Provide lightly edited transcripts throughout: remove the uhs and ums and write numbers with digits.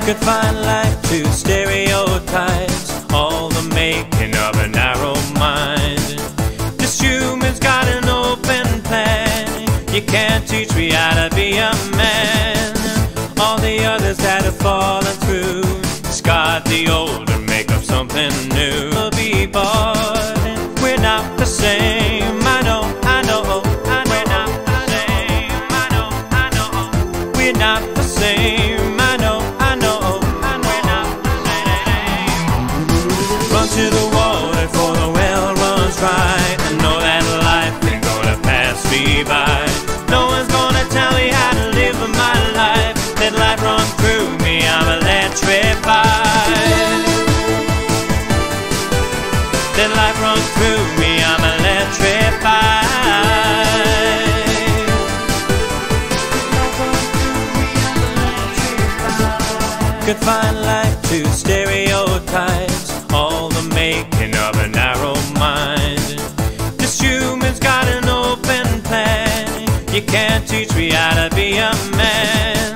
Confine life to stereotypes, all the making of a narrow mind. This human's got an open plan. You can't teach me how to be a man. All the others that have fallen through, discard the old and make up something new. We'll be born, we're not the same. I know, I know, I know. We're not the same. I know, I know. We're not the same. I know, I know, I know. We're not the same. Run to the water for the well runs dry. And know that life ain't gonna pass me by. No one's gonna tell me how to live my life. Let life run through me, I'm electrified. Let life run through me, I'm electrified. Confine life to stereotypes, all the making of a narrow mind. This human's got an open plan. You can't teach me how to be a man.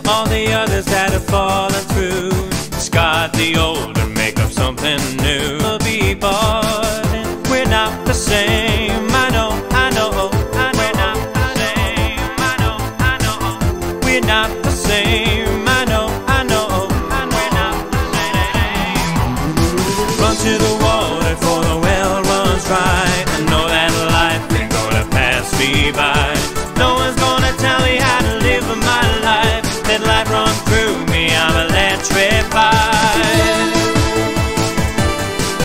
All the others that have fallen through, discard the old and make up something new. We'll be born, we're not the same. I know, I know, I know. We're not the same. I know, I know. We're not the same. I know, I know, I know. We're not the same. Run to the water for the well runs dry. And know that life ain't gonna pass me by.